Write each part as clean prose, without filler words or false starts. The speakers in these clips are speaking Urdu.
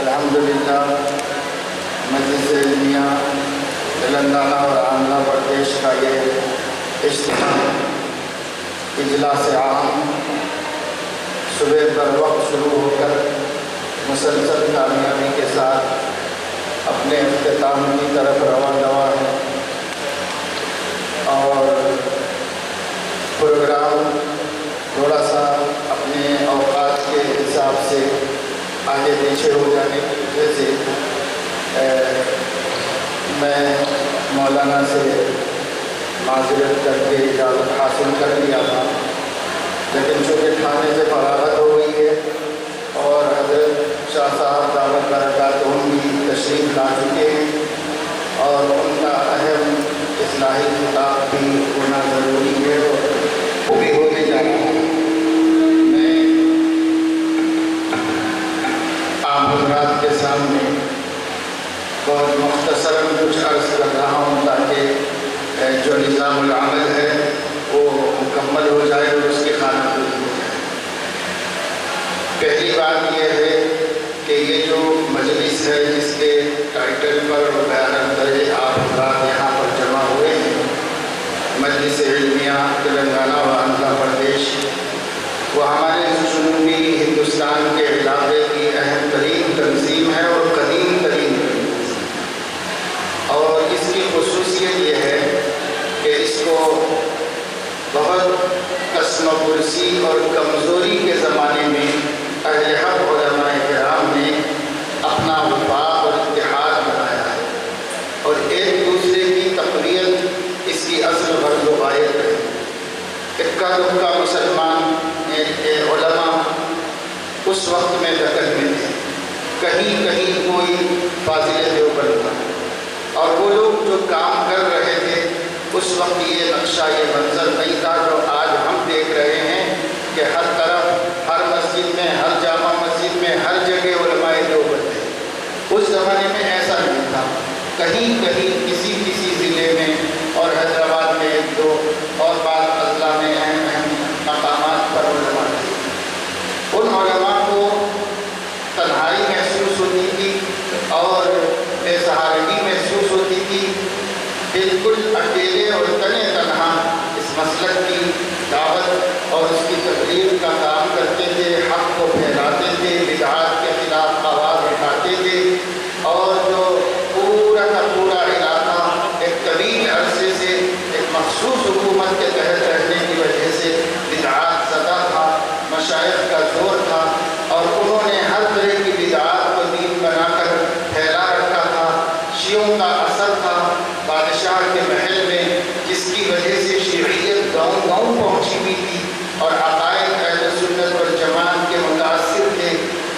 الحمدللہ مجلس علمیہ تلنگانہ اور آندھرا پردیش کا یہ اجتماع اجلاس عام صبح پر وقت شروع ہو کر مسلسل کامیابی کے ساتھ اپنے اختتام کی طرف رواں دواں ہے، اور پروگرام تھوڑا سا اپنے اوقات کے حساب سے آگے پیچھے ہو جانے کی وجہ سے میں مولانا سے معذرت کر کے اجازت حاصل کر لیا تھا، لیکن چونکہ کھانے سے فراغت ہو گئی ہے اور حضرت شاہ صاحب دعوت برکاتہم بھی تشریف لا چکے ہیں اور ان کا اہم اصلاحی خطاب بھی ہونا ضروری ہے اور وہ بھی ہونے جا رہا ہے۔ میں آپ حضرات کے سامنے بہت مختصراً کچھ عرض کر رہا ہوں تاکہ جو نظام العمل ہے وہ مکمل ہو جائے اور اس کی خانہ پوری ہو جائے۔ پہلی بات یہ ہے کہ یہ جو مجلس ہے جس کے ٹائٹل پر بیان درج آپ حضرات یہاں پر جمع ہوئے ہیں، مجلس علمیہ تلنگانہ و آندھرا پردیش، وہ ہمارے جنوبی ہندوستان کے علاقے کی اہم ترین تنظیم ہے اور قدیم ترین تنظیم، اور اس کی خصوصیت یہ ہے کہ اس کو بہت کسم و پرسی اور کمزوری کے زمانے میں اہل حق علماء کرام نے اپنا وفاق اور اتحاد بنایا ہے، اور ایک دوسرے کی تقویت اس کی اصل غرض و غایت ہے۔ اکا دکا مسلمان علماء اس وقت میں دکن میں تھے، کہیں کہیں کوئی فاضل دیوبند تھا، اور وہ لوگ جو کام کر رہے تھے اس وقت یہ نقشہ یہ منظر نہیں تھا جو آج ہم دیکھ رہے ہیں کہ ہر طرف ہر مسجد میں، ہر جامع مسجد میں، ہر جگہ علماء دیوبند ہیں۔ اس زمانے میں ایسا نہیں تھا، کہیں کہیں کسی ضلع میں اور حیدرآباد میں ایک دو اور بعض اضلاع میں اہم اہم مقامات پر علماء تھے۔ ان علماء کو تنہائی محسوس ہوتی تھی اور بے سہارگی محسوس ہوتی تھی، بالکل اکیلے اور تنے تنہا اس مسلک کی دعوت اور اس کی تبلیغ کا کام کرتے تھے، حق کو پھیلاتے تھے، بدعات کے خلاف آواز اٹھاتے تھے، اور جو پورا کا پورا علاقہ ایک طویل عرصے سے ایک مخصوص حکومت کے تحت رہنے کی وجہ سے بدعات زدہ تھا، مشائخ کا زور تھا، اور انہوں نے ہر طرح کی بدعات کو دین بنا کر پھیلا رکھا تھا۔ شیعوں کا اثر تھا بادشاہ کے محل میں، جس کی وجہ سے شیعیت گاؤں گاؤں پہنچی ہوئی تھی اور عقائد اہل سنت والجماعت کے متاثر تھے،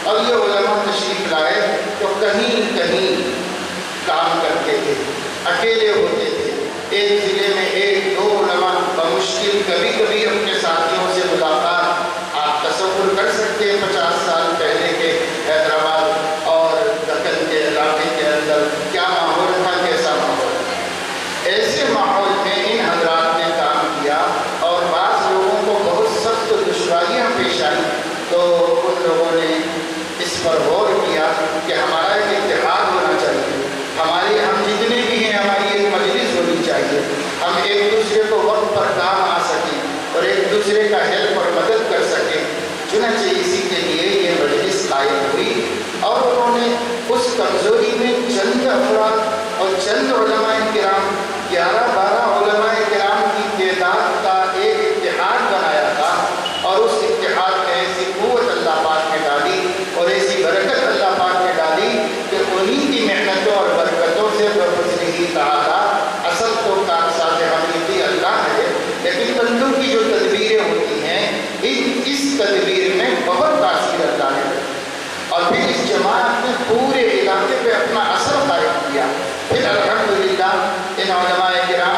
اور یہ علماء تشریف لائے تو کہیں کہیں کام کرتے تھے، اکیلے ہوتے تھے، ایک ضلع میں ایک دو علماء بمشکل، کبھی کبھی اپنے ساتھیوں سے ملاقات۔ آپ تصور کر سکتے ہیں 50 سال پہلے کے حیدرآباد اور دکن کے علاقے کے اندر کیا ماحول تھا، کیسا ماحول تھا۔ ایسے ماحول میں ان حضرات نے کام کیا، اور بعض لوگوں کو بہت سخت دشواریاں پیش آئیں تو ان لوگوں نے اس پر غور کیا کہ ہمارا ایک اتحاد ہونا چاہیے، ہمارے ہم جتنے بھی ہیں ہماری ایک مجلس ہونی چاہیے، ہم ایک دوسرے کو وقت پر کام آ سکیں اور ایک دوسرے کا ہیلپ اور مدد کر سکیں۔ چنانچہ اسی کے لیے یہ مجلس قائم ہوئی، اور انہوں نے اس کمزوری میں چند افراد اور چند علماء کرام، 11-12 علماء کرام کی تعداد کا ایک اتحاد بنایا تھا، اور اس اتحاد میں ایسی قوت اللہ پاک نے ڈالی اور ایسی برکت اللہ پاک نے ڈالی کہ انہیں کی محنتوں اور برکتوں سے بفضلہ ہی تعالی، اصل تو کاغذات حقیقی اللہ ہے، لیکن بندوں کی جو تدبیریں ہوتی ہیں اس تدبیر میں بہت تاثیر اللہ نے، اور پھر اس جماعت نے پورے علاقے پہ اپنا اثر قائم کیا۔ پھر الحمدللہ ان علماء کرام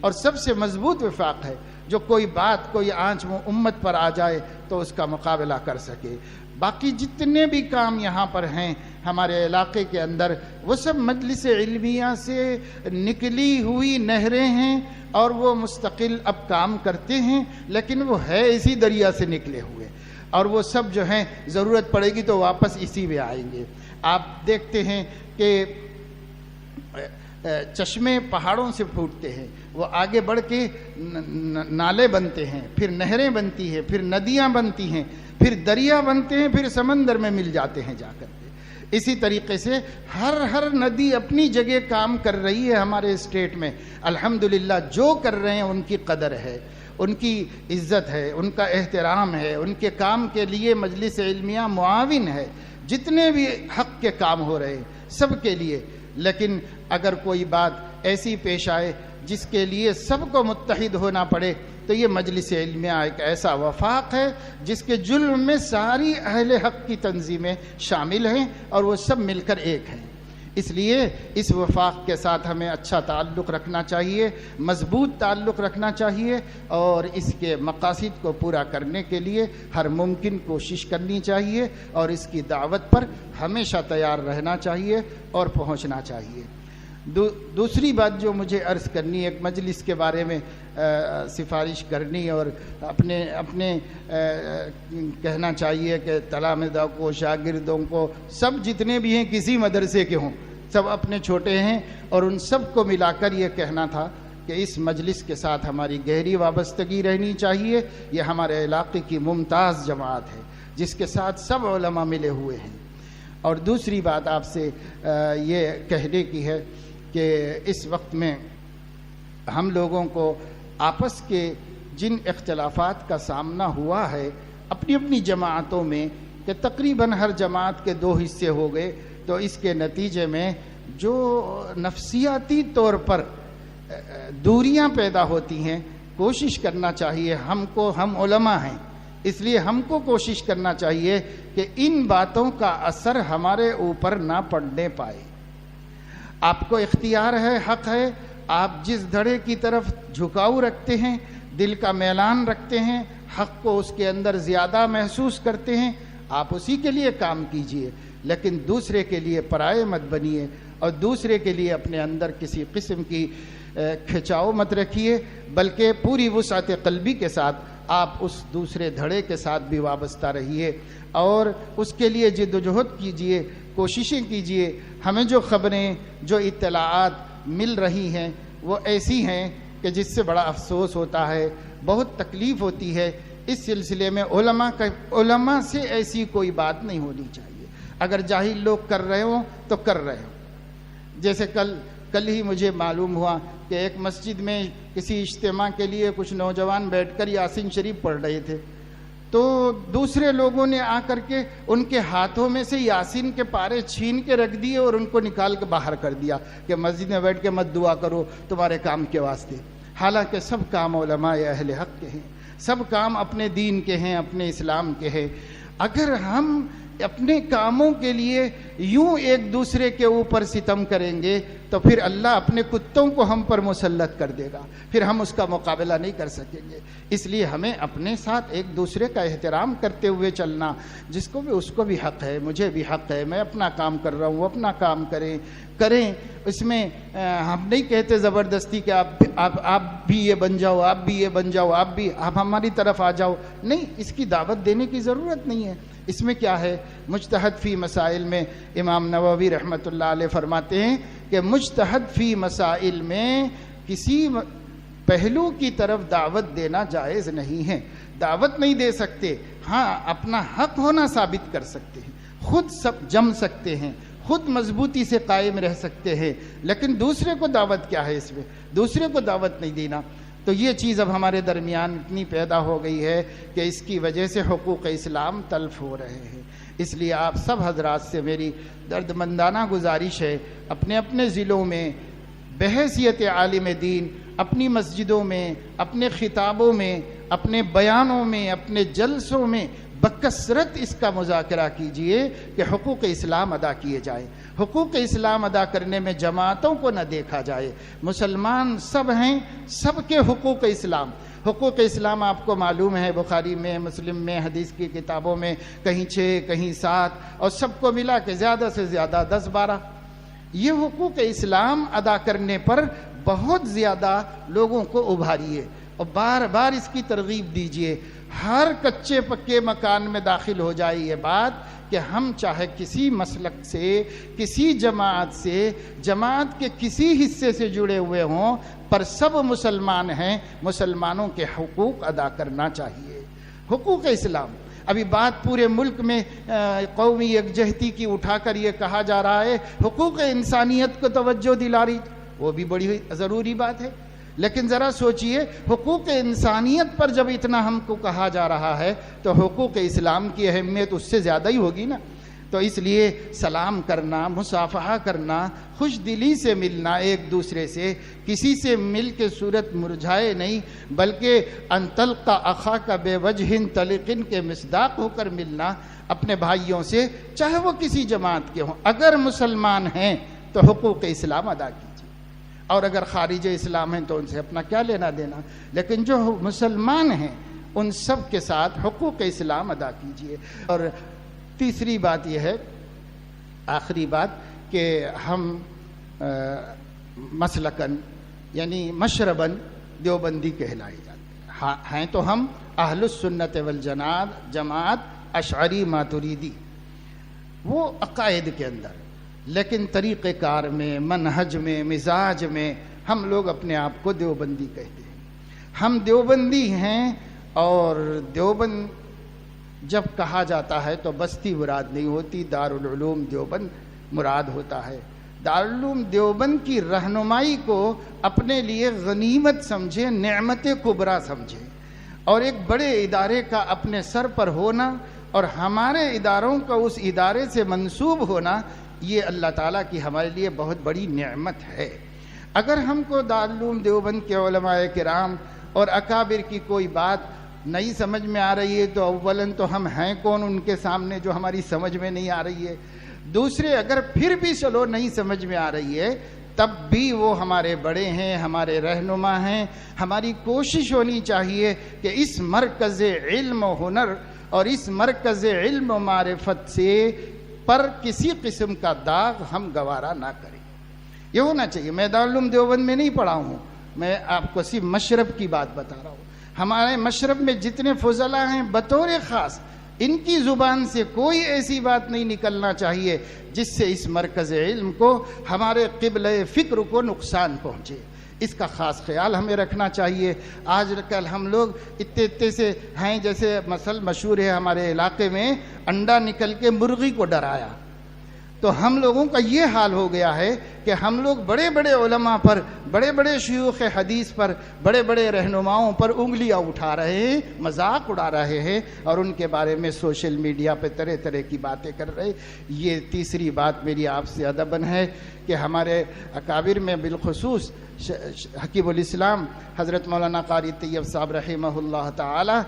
اور سب سے مضبوط وفاق ہے، جو کوئی بات کوئی آنچ امت پر آ جائے تو اس کا مقابلہ کر سکے۔ باقی جتنے بھی کام یہاں پر ہیں ہمارے علاقے کے اندر، وہ سب مجلس علمیہ سے نکلی ہوئی نہریں ہیں، اور وہ مستقل اب کام کرتے ہیں، لیکن وہ ہے اسی دریا سے نکلے ہوئے، اور وہ سب جو ہیں ضرورت پڑے گی تو واپس اسی میں آئیں گے۔ آپ دیکھتے ہیں کہ چشمے پہاڑوں سے پھوٹتے ہیں، وہ آگے بڑھ کے نالے بنتے ہیں، پھر نہریں بنتی ہیں، پھر ندیاں بنتی ہیں، پھر دریا بنتے ہیں، پھر سمندر میں مل جاتے ہیں جا کر کے۔ اسی طریقے سے ہر ندی اپنی جگہ کام کر رہی ہے ہمارے اسٹیٹ میں، الحمدللہ جو کر رہے ہیں ان کی قدر ہے، ان کی عزت ہے، ان کا احترام ہے، ان کے کام کے لیے مجلس علمیہ معاون ہے، جتنے بھی حق کے کام ہو رہے ہیں سب کے لیے۔ لیکن اگر کوئی بات ایسی پیش آئے جس کے لیے سب کو متحد ہونا پڑے تو یہ مجلس علمیہ ایک ایسا وفاق ہے جس کے جرم میں ساری اہل حق کی تنظیمیں شامل ہیں اور وہ سب مل کر ایک ہیں۔ اس لیے اس وفاق کے ساتھ ہمیں اچھا تعلق رکھنا چاہیے، مضبوط تعلق رکھنا چاہیے، اور اس کے مقاصد کو پورا کرنے کے لیے ہر ممکن کوشش کرنی چاہیے، اور اس کی دعوت پر ہمیشہ تیار رہنا چاہیے اور پہنچنا چاہیے۔ دوسری بات جو مجھے عرض کرنی، ایک مجلس کے بارے میں سفارش کرنی اور اپنے کہنا چاہیے کہ تلامذہ کو، شاگردوں کو، سب جتنے بھی ہیں کسی مدرسے کے ہوں، سب اپنے چھوٹے ہیں، اور ان سب کو ملا کر یہ کہنا تھا کہ اس مجلس کے ساتھ ہماری گہری وابستگی رہنی چاہیے۔ یہ ہمارے علاقے کی ممتاز جماعت ہے جس کے ساتھ سب علماء ملے ہوئے ہیں۔ اور دوسری بات آپ سے یہ کہنے کی ہے کہ اس وقت میں ہم لوگوں کو آپس کے جن اختلافات کا سامنا ہوا ہے اپنی اپنی جماعتوں میں، کہ تقریباً ہر جماعت کے 2 حصے ہو گئے، تو اس کے نتیجے میں جو نفسیاتی طور پر دوریاں پیدا ہوتی ہیں، کوشش کرنا چاہیے ہم علماء ہیں، اس لیے ہم کو کوشش کرنا چاہیے کہ ان باتوں کا اثر ہمارے اوپر نہ پڑنے پائے۔ آپ کو اختیار ہے، حق ہے، آپ جس دھڑے کی طرف جھکاؤ رکھتے ہیں، دل کا میلان رکھتے ہیں، حق کو اس کے اندر زیادہ محسوس کرتے ہیں، آپ اسی کے لیے کام کیجئے، لیکن دوسرے کے لیے پرائے مت بنیے، اور دوسرے کے لیے اپنے اندر کسی قسم کی کھچاؤ مت رکھیے، بلکہ پوری وسعت قلبی کے ساتھ آپ اس دوسرے دھڑے کے ساتھ بھی وابستہ رہیے، اور اس کے لیے جد و جہد کیجئے، کوششیں کیجئے۔ ہمیں جو خبریں، جو اطلاعات مل رہی ہیں وہ ایسی ہیں کہ جس سے بڑا افسوس ہوتا ہے، بہت تکلیف ہوتی ہے۔ اس سلسلے میں علماء سے ایسی کوئی بات نہیں ہونی چاہیے۔ اگر جاہل لوگ کر رہے ہوں تو کر رہے ہوں۔ جیسے کل ہی مجھے معلوم ہوا کہ ایک مسجد میں کسی اجتماع کے لیے کچھ نوجوان بیٹھ کر یاسین شریف پڑھ رہے تھے، تو دوسرے لوگوں نے آ کر کے ان کے ہاتھوں میں سے یاسین کے پارے چھین کے رکھ دیے اور ان کو نکال کے باہر کر دیا کہ مسجد میں بیٹھ کے مت دعا کرو تمہارے کام کے واسطے۔ حالانکہ سب کام علماء اہل حق کے ہیں، سب کام اپنے دین کے ہیں، اپنے اسلام کے ہیں۔ اگر ہم اپنے کاموں کے لیے یوں ایک دوسرے کے اوپر ستم کریں گے تو پھر اللہ اپنے کتوں کو ہم پر مسلط کر دے گا، پھر ہم اس کا مقابلہ نہیں کر سکیں گے۔ اس لیے ہمیں اپنے ساتھ ایک دوسرے کا احترام کرتے ہوئے چلنا، جس کو بھی اس کو بھی حق ہے، مجھے بھی حق ہے، میں اپنا کام کر رہا ہوں، وہ اپنا کام کریں۔ اس میں ہم نہیں کہتے زبردستی کہ آپ بھی یہ بن جاؤ، آپ بھی یہ بن جاؤ، آپ ہماری طرف آ جاؤ، نہیں، اس کی دعوت دینے کی ضرورت نہیں ہے۔ اس میں کیا ہے، مجتہد فی مسائل میں امام نووی رحمۃ اللہ علیہ فرماتے ہیں کہ مجتہد فی مسائل میں کسی پہلو کی طرف دعوت دینا جائز نہیں ہے۔ دعوت نہیں دے سکتے، ہاں اپنا حق ہونا ثابت کر سکتے ہیں، خود سب جم سکتے ہیں، خود مضبوطی سے قائم رہ سکتے ہیں، لیکن دوسرے کو دعوت کیا ہے، اس میں دوسرے کو دعوت نہیں دینا۔ تو یہ چیز اب ہمارے درمیان اتنی پیدا ہو گئی ہے کہ اس کی وجہ سے حقوق اسلام تلف ہو رہے ہیں۔ اس لیے آپ سب حضرات سے میری دردمندانہ گزارش ہے، اپنے اپنے ضلعوں میں بحیثیت عالم دین، اپنی مسجدوں میں، اپنے خطابوں میں، اپنے بیانوں میں، اپنے جلسوں میں بکثرت اس کا مذاکرہ کیجئے کہ حقوق اسلام ادا کیے جائیں۔ حقوق اسلام ادا کرنے میں جماعتوں کو نہ دیکھا جائے. مسلمان سب ہیں، سب کے حقوق اسلام. حقوق اسلام آپ کو معلوم ہے، بخاری میں، مسلم میں، حدیث کی کتابوں میں کہیں 6 کہیں 7 اور سب کو ملا کے زیادہ سے زیادہ 10-12. یہ حقوق اسلام ادا کرنے پر بہت زیادہ لوگوں کو ابھاریے اور بار بار اس کی ترغیب دیجیے. ہر کچے پکے مکان میں داخل ہو جائے یہ بات کہ ہم چاہے کسی مسلک سے، کسی جماعت سے، جماعت کے کسی حصے سے جڑے ہوئے ہوں، پر سب مسلمان ہیں، مسلمانوں کے حقوق ادا کرنا چاہیے. حقوق اسلام ابھی بات پورے ملک میں قومی یکجہتی کی اٹھا کر یہ کہا جا رہا ہے حقوق انسانیت کو توجہ دلا رہی، وہ بھی بڑی ضروری بات ہے. لیکن ذرا سوچئے، حقوق انسانیت پر جب اتنا ہم کو کہا جا رہا ہے تو حقوق اسلام کی اہمیت اس سے زیادہ ہی ہوگی نا. تو اس لیے سلام کرنا، مصافحہ کرنا، خوش دلی سے ملنا ایک دوسرے سے، کسی سے مل کے صورت مرجھائے نہیں، بلکہ ان تلقى اخاك بوجه طلق کے مصداق ہو کر ملنا اپنے بھائیوں سے، چاہے وہ کسی جماعت کے ہوں. اگر مسلمان ہیں تو حقوق اسلام ادا کیجیے، اور اگر خارج اسلام ہیں تو ان سے اپنا کیا لینا دینا. لیکن جو مسلمان ہیں ان سب کے ساتھ حقوق اسلام ادا کیجیے. اور تیسری بات یہ ہے، آخری بات، کہ ہم مسلکن یعنی مشربن دیوبندی کہلائے جاتے ہیں تو ہم اہل السنت والجماعت اشعری ماتریدی، وہ عقائد کے اندر، لیکن طریقہ کار میں، منہج میں، مزاج میں ہم لوگ اپنے آپ کو دیوبندی کہتے ہیں. ہم دیوبندی ہیں، اور دیوبند جب کہا جاتا ہے تو بستی مراد نہیں ہوتی، دارالعلوم دیوبند مراد ہوتا ہے. دارالعلوم دیوبند کی رہنمائی کو اپنے لیے غنیمت سمجھے، نعمت کبریٰ سمجھے، اور ایک بڑے ادارے کا اپنے سر پر ہونا اور ہمارے اداروں کا اس ادارے سے منسوب ہونا، یہ اللہ تعالیٰ کی ہمارے لیے بہت بڑی نعمت ہے. اگر ہم کو دارالعلوم دیوبند کے علماء کرام اور اکابر کی کوئی بات نہیں سمجھ میں آ رہی ہے تو اولاً تو ہم ہیں کون ان کے سامنے جو ہماری سمجھ میں نہیں آ رہی ہے. دوسرے، اگر پھر بھی چلو نہیں سمجھ میں آ رہی ہے تب بھی وہ ہمارے بڑے ہیں، ہمارے رہنما ہیں. ہماری کوشش ہونی چاہیے کہ اس مرکز علم و ہنر اور اس مرکز علم و معرفت سے پر کسی قسم کا داغ ہم گوارا نہ کریں. یہ ہونا چاہیے. میں دارالعلوم دیوبند میں نہیں پڑھا ہوں، میں آپ کو صرف مشرب کی بات بتا رہا ہوں. ہمارے مشرب میں جتنے فضلاء ہیں بطور خاص ان کی زبان سے کوئی ایسی بات نہیں نکلنا چاہیے جس سے اس مرکز علم کو، ہمارے قبلہ فکر کو نقصان پہنچے. اس کا خاص خیال ہمیں رکھنا چاہیے. آج کل ہم لوگ اتنے سے ہیں، جیسے مثل مشہور ہے ہمارے علاقے میں، انڈا نکل کے مرغی کو ڈرایا. تو ہم لوگوں کا یہ حال ہو گیا ہے کہ ہم لوگ بڑے بڑے علماء پر، بڑے بڑے شیوخ حدیث پر، بڑے بڑے رہنماؤں پر انگلیاں اٹھا رہے ہیں، مذاق اڑا رہے ہیں، اور ان کے بارے میں سوشل میڈیا پہ طرح طرح کی باتیں کر رہے. یہ تیسری بات میری آپ سے ادباً ہے کہ ہمارے اکابر میں بالخصوص حکیم الاسلام حضرت مولانا قاری طیب صاحب رحمہ اللہ تعالی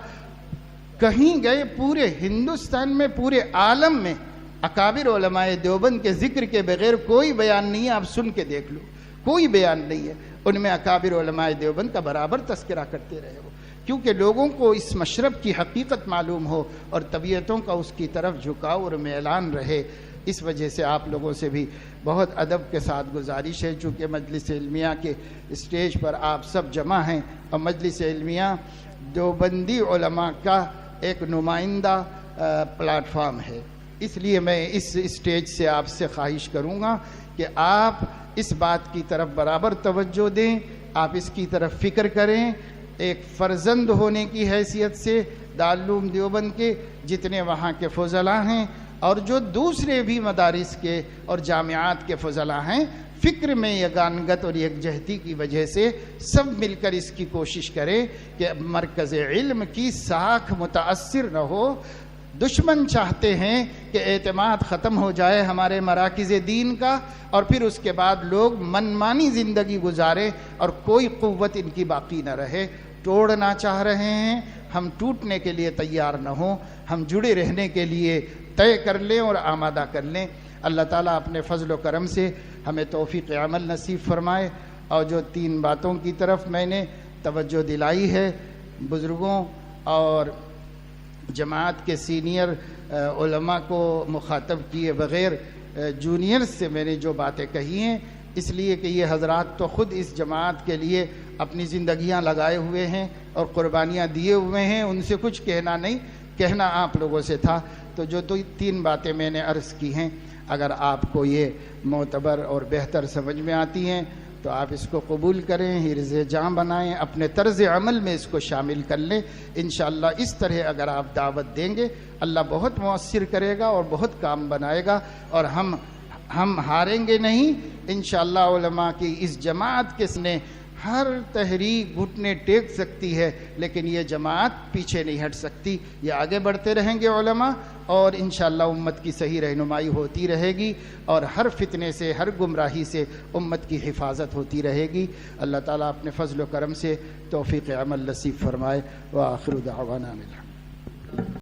کہیں گئے، پورے ہندوستان میں، پورے عالم میں اکابر علماء دیوبند کے ذکر کے بغیر کوئی بیان نہیں ہے. آپ سن کے دیکھ لو، کوئی بیان نہیں ہے. ان میں اکابر علماء دیوبند کا برابر تذکرہ کرتے رہے ہو، کیونکہ لوگوں کو اس مشرب کی حقیقت معلوم ہو اور طبیعتوں کا اس کی طرف جھکاؤ اور میلان رہے. اس وجہ سے آپ لوگوں سے بھی بہت ادب کے ساتھ گزارش ہے، چونکہ مجلس علمیہ کے اسٹیج پر آپ سب جمع ہیں اور مجلس علمیہ دیوبندی علماء کا ایک نمائندہ پلیٹ فارم ہے، اس لیے میں اس اسٹیج سے آپ سے خواہش کروں گا کہ آپ اس بات کی طرف برابر توجہ دیں، آپ اس کی طرف فکر کریں. ایک فرزند ہونے کی حیثیت سے دارالعلوم دیوبند کے جتنے وہاں کے فضلاء ہیں اور جو دوسرے بھی مدارس کے اور جامعات کے فضلاء ہیں، فکر میں یگانگت اور یکجہتی کی وجہ سے سب مل کر اس کی کوشش کریں کہ مرکز علم کی ساکھ متاثر نہ ہو. دشمن چاہتے ہیں کہ اعتماد ختم ہو جائے ہمارے مراکز دین کا، اور پھر اس کے بعد لوگ منمانی زندگی گزاریں اور کوئی قوت ان کی باقی نہ رہے. توڑنا چاہ رہے ہیں، ہم ٹوٹنے کے لیے تیار نہ ہوں، ہم جڑے رہنے کے لیے طے کر لیں اور آمادہ کر لیں. اللہ تعالیٰ اپنے فضل و کرم سے ہمیں توفیق عمل نصیب فرمائے، اور جو 3 باتوں کی طرف میں نے توجہ دلائی ہے، بزرگوں اور جماعت کے سینئر علماء کو مخاطب کیے بغیر جونیئر سے میں نے جو باتیں کہی ہیں، اس لیے کہ یہ حضرات تو خود اس جماعت کے لیے اپنی زندگیاں لگائے ہوئے ہیں اور قربانیاں دیے ہوئے ہیں، ان سے کچھ کہنا نہیں، کہنا آپ لوگوں سے تھا۔ تو جو 3 باتیں میں نے عرض کی ہیں، اگر آپ کو یہ معتبر اور بہتر سمجھ میں آتی ہیں تو آپ اس کو قبول کریں، حرز جاں بنائیں، اپنے طرز عمل میں اس کو شامل کر لیں۔ انشاءاللہ اس طرح اگر آپ دعوت دیں گے، اللہ بہت مؤثر کرے گا اور بہت کام بنائے گا، اور ہم ہاریں گے نہیں انشاءاللہ۔ علماء کی اس جماعت کے سنے ہر تحریک گھٹنے ٹیک سکتی ہے، لیکن یہ جماعت پیچھے نہیں ہٹ سکتی، یہ آگے بڑھتے رہیں گے علماء، اور انشاءاللہ امت کی صحیح رہنمائی ہوتی رہے گی، اور ہر فتنے سے، ہر گمراہی سے امت کی حفاظت ہوتی رہے گی۔ اللہ تعالیٰ اپنے فضل و کرم سے توفیق عمل نصیب فرمائے۔ وآخر دعوانا الحمد۔